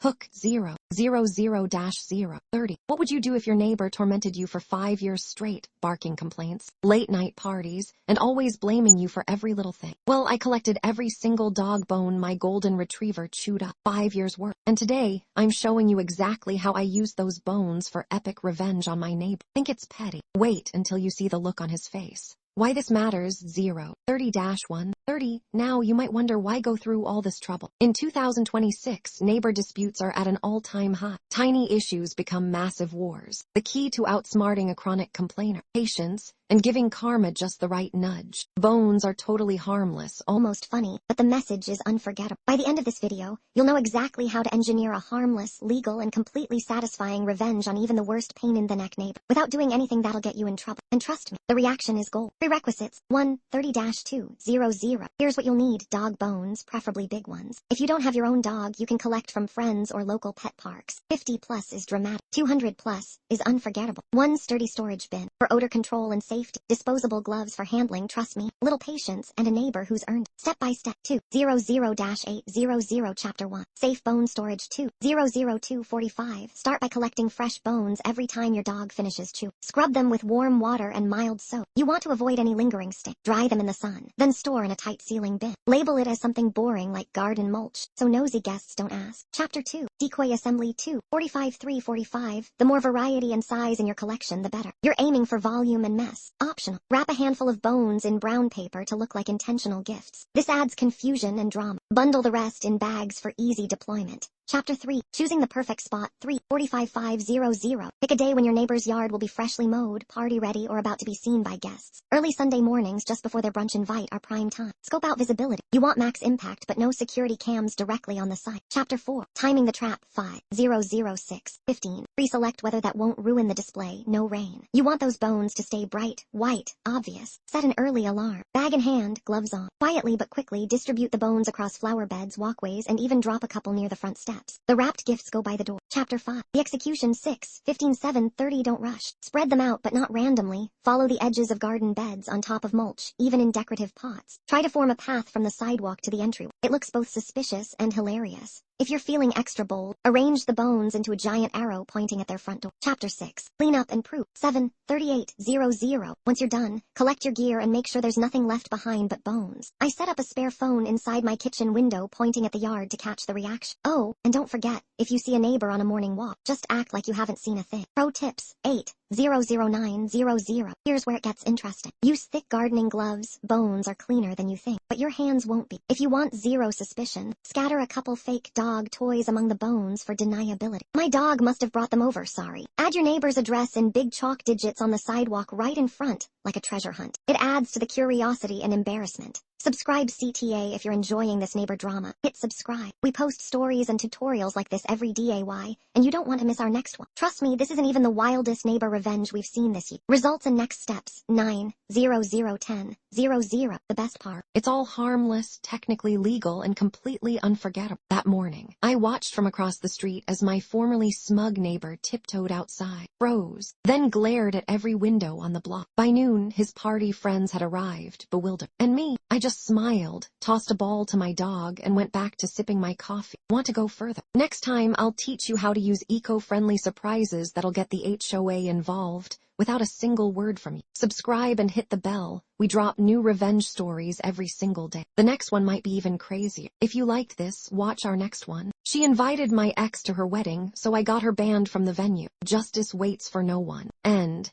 Hook 000-030. What would you do if your neighbor tormented you for 5 years straight, barking complaints, late night parties, and always blaming you for every little thing? Well, I collected every single dog bone my golden retriever chewed up, 5 years worth. And today, I'm showing you exactly how I used those bones for epic revenge on my neighbor. Think it's petty? Wait until you see the look on his face. Why this matters, 030-130. Now you might wonder why go through all this trouble. In 2026, neighbor disputes are at an all-time high. Tiny issues become massive wars. The key to outsmarting a chronic complainer: patience and giving karma just the right nudge. Bones are totally harmless, almost funny, but the message is unforgettable. By the end of this video, you'll know exactly how to engineer a harmless, legal, and completely satisfying revenge on even the worst pain-in-the-neck neighbor, without doing anything that'll get you in trouble. And trust me, the reaction is gold. Prerequisites: 130-200. Here's what you'll need: dog bones, preferably big ones. If you don't have your own dog, you can collect from friends or local pet parks. 50+ is dramatic. 200+ is unforgettable. 1 sturdy storage bin for odor control and safety. Disposable gloves for handling, trust me. Little patience and a neighbor who's earned. Step by step. 200-800 Chapter 1. Safe bone storage. 200-245. Start by collecting fresh bones every time your dog finishes chewing. Scrub them with warm water and mild soap. You want to avoid any lingering stink. Dry them in the sun, then store in a tight sealing bin. Label it as something boring like garden mulch, so nosy guests don't ask. Chapter 2. Decoy assembly. 245-345. The more variety and size in your collection, the better. You're aiming for volume and mess. Optional. Wrap a handful of bones in brown paper to look like intentional gifts. This adds confusion and drama. Bundle the rest in bags for easy deployment. Chapter 3. Choosing the perfect spot. 345-500. Pick a day when your neighbor's yard will be freshly mowed, party ready, or about to be seen by guests. Early Sunday mornings just before their brunch invite are prime time. Scope out visibility. You want max impact but no security cams directly on the site. Chapter 4. Timing the trap. 5:006:15. Pre-select whether that won't ruin the display. No rain. You want those bones to stay bright, white, obvious. Set an early alarm. Bag in hand, gloves on. Quietly but quickly distribute the bones across flower beds, walkways, and even drop a couple near the front steps. The wrapped gifts go by the door. Chapter 5. The execution. 6:15-7:30. Don't rush. Spread them out but not randomly. Follow the edges of garden beds on top of mulch, even in decorative pots. Try to form a path from the sidewalk to the entryway. It looks both suspicious and hilarious. If you're feeling extra bold, arrange the bones into a giant arrow pointing at their front door. Chapter 6. Clean up and proof. 7:38:00. Once you're done, collect your gear and make sure there's nothing left behind but bones. I set up a spare phone inside my kitchen window pointing at the yard to catch the reaction. Oh, and don't forget, if you see a neighbor on a morning walk, just act like you haven't seen a thing. Pro tips. 8:009:00. Here's where it gets interesting. Use thick gardening gloves. Bones are cleaner than you think, but your hands won't be. If you want zero suspicion, scatter a couple fake dog toys among the bones for deniability. My dog must have brought them over, sorry. Add your neighbor's address in big chalk digits on the sidewalk right in front, like a treasure hunt. It adds to the curiosity and embarrassment. Subscribe CTA if you're enjoying this neighbor drama. Hit subscribe. We post stories and tutorials like this every day, and you don't want to miss our next one. Trust me, this isn't even the wildest neighbor revenge we've seen this year. Results and next steps. 9:00:10:00. The best part. It's all harmless, technically legal, and completely unforgettable. That morning, I watched from across the street as my formerly smug neighbor tiptoed outside, froze, then glared at every window on the block. By noon, his party friends had arrived, bewildered. And me, I just smiled, tossed a ball to my dog, and went back to sipping my coffee. Want to go further? Next time, I'll teach you how to use eco-friendly surprises that'll get the HOA involved without a single word from you. Subscribe and hit the bell. We drop new revenge stories every single day. The next one might be even crazier. If you liked this, watch our next one. She invited my ex to her wedding, so I got her banned from the venue. Justice waits for no one. End.